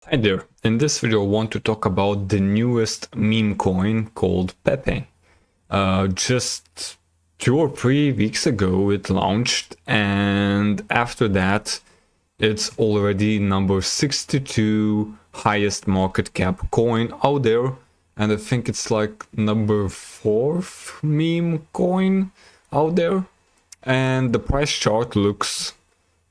Hi there, in this video I want to talk about the newest meme coin called Pepe. Just 2 or 3 weeks ago it launched, and after that it's already number 62 highest market cap coin out there, and I think it's like number 4th meme coin out there, and the price chart looks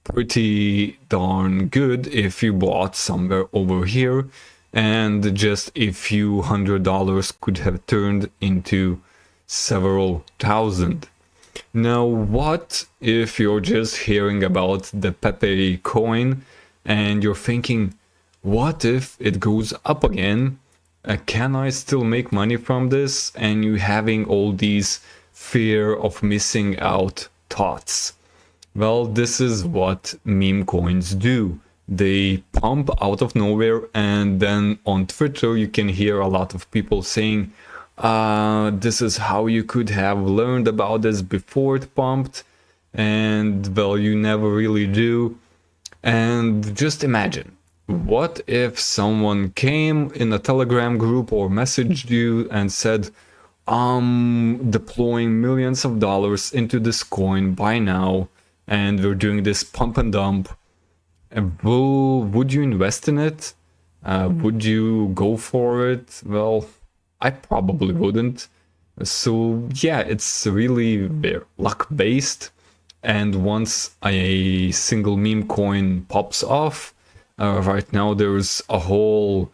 pretty darn good if you bought somewhere over here, and just a few $100s could have turned into several thousand. Now, what if you're just hearing about the Pepe coin and you're thinking, what if it goes up again? Can I still make money from this? And you having all these fear of missing out thoughts. Well, this is what meme coins do. They pump out of nowhere, and then on Twitter you can hear a lot of people saying, this is how you could have learned about this before it pumped, and well, you never really do. And just imagine, what if someone came in a Telegram group or messaged you and said, deploying millions of dollars into this coin by now, and we're doing this pump and dump. Would you invest in it? Would you go for it? Well, I probably wouldn't. So yeah, it's really very luck based. And once a single meme coin pops off, right now there's a whole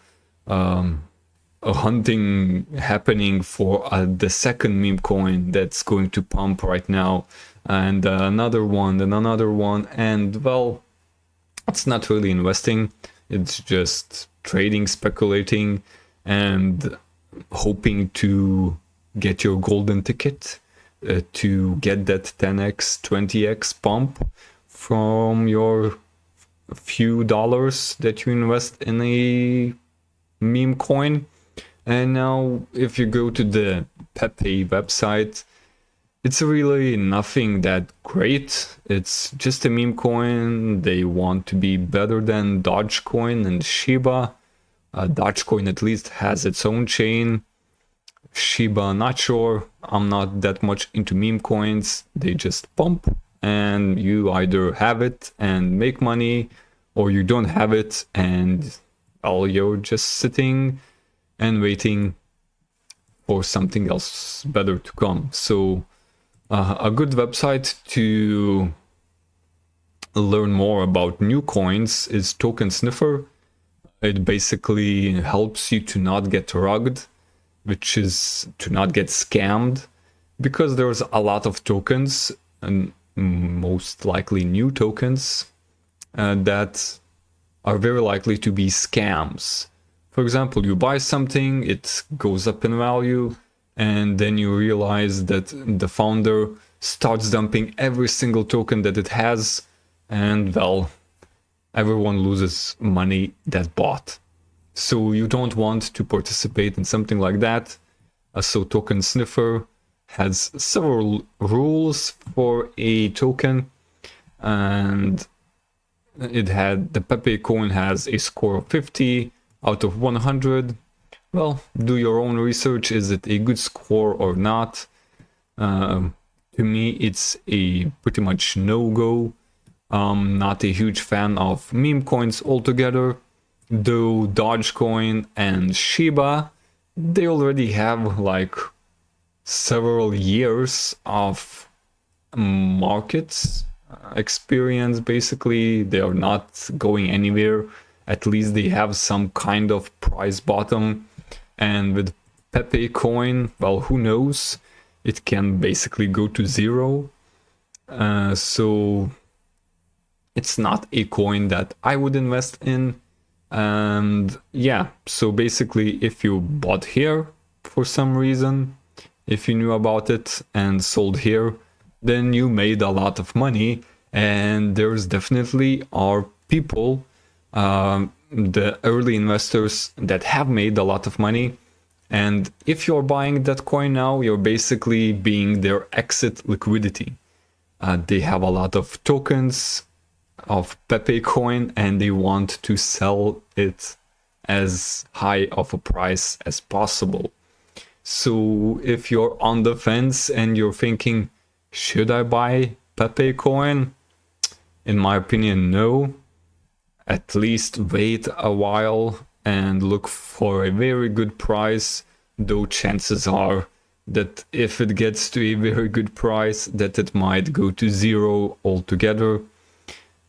a hunting happening for the second meme coin that's going to pump right now, and another one, and well, it's not really investing, it's just trading, speculating, and hoping to get your golden ticket, to get that 10x 20x pump from your few dollars that you invest in a meme coin. And now if you go to the Pepe website, it's really nothing that great. It's just a meme coin. They want to be better than Dogecoin and Shiba. Dogecoin at least has its own chain. Shiba, not sure. I'm not that much into meme coins. They just pump, and you either have it and make money, or you don't have it and well, you're just sitting and waiting for something else better to come. So a good website to learn more about new coins is Token Sniffer. It basically helps you to not get rugged, which is to not get scammed, because there's a lot of tokens, and most likely new tokens, that are very likely to be scams. For example, you buy something, it goes up in value, and then you realize that the founder starts dumping every single token that it has, and well, everyone loses money that bought. So you don't want to participate in something like that. So Token Sniffer has several rules for a token, and the Pepe coin has a score of 50 out of 100. Well, do your own research. Is it a good score or not? To me, it's a pretty much no-go. Not a huge fan of meme coins altogether. Though Dogecoin and Shiba, they already have like several years of markets experience. Basically, they are not going anywhere. At least they have some kind of price bottom. And with Pepe coin, well, who knows? It can basically go to zero. So it's not a coin that I would invest in. And yeah, so basically if you bought here for some reason, if you knew about it and sold here, then you made a lot of money. And there's definitely are people, the early investors that have made a lot of money, and if you're buying that coin now, you're basically being their exit liquidity. They have a lot of tokens of Pepe coin and they want to sell it as high of a price as possible. So if you're on the fence and you're thinking, should I buy Pepe coin? In my opinion, no. At least wait a while and look for a very good price, though chances are that if it gets to a very good price, that it might go to zero altogether.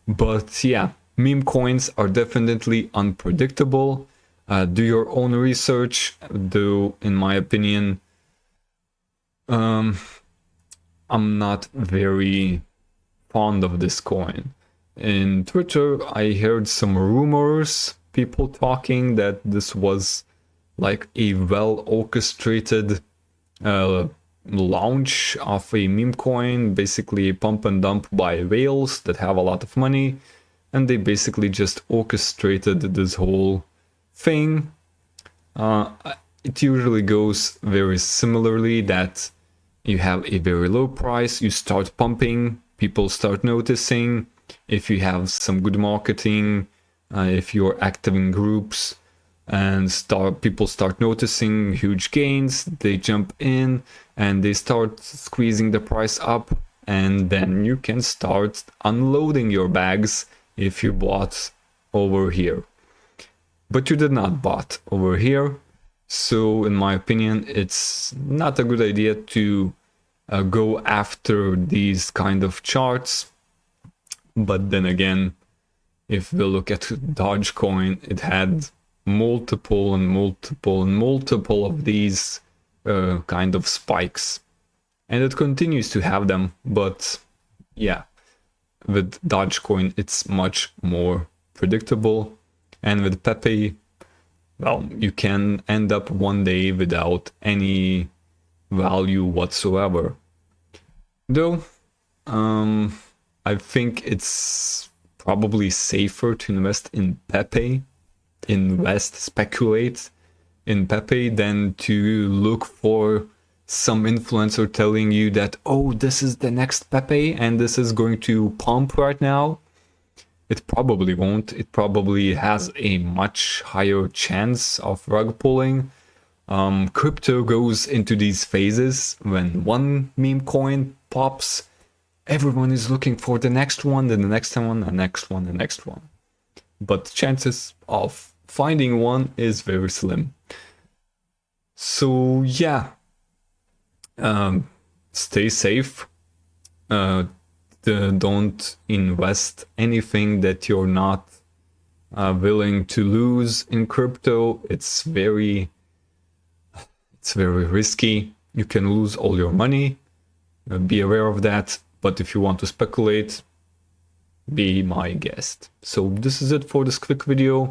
But yeah, meme coins are definitely unpredictable. Do your own research, though in my opinion, I'm not very fond of this coin. In Twitter, I heard some rumors, people talking that this was like a well orchestrated launch of a meme coin, basically a pump and dump by whales that have a lot of money, and they basically just orchestrated this whole thing. It usually goes very similarly, that you have a very low price, you start pumping, people start noticing. If you have some good marketing, if you're active in groups, and people start noticing huge gains, they jump in and they start squeezing the price up, and then you can start unloading your bags if you bought over here. But you did not bought over here, so in my opinion it's not a good idea to go after these kind of charts. But then again, if we look at Dogecoin, it had multiple of these kind of spikes, and it continues to have them. But yeah, with Dogecoin it's much more predictable, and with Pepe, well, you can end up one day without any value whatsoever. Though I think it's probably safer to invest in Pepe, speculate in Pepe, than to look for some influencer telling you that, oh, this is the next Pepe and this is going to pump right now. It probably won't. It probably has a much higher chance of rug pulling. Crypto goes into these phases. When one meme coin pops, everyone is looking for the next one, then the next one, the next one, the next one. But chances of finding one is very slim. So yeah, stay safe. Don't invest anything that you're not willing to lose in crypto. It's very risky. You can lose all your money. Be aware of that. But if you want to speculate, be my guest. So this is it for this quick video.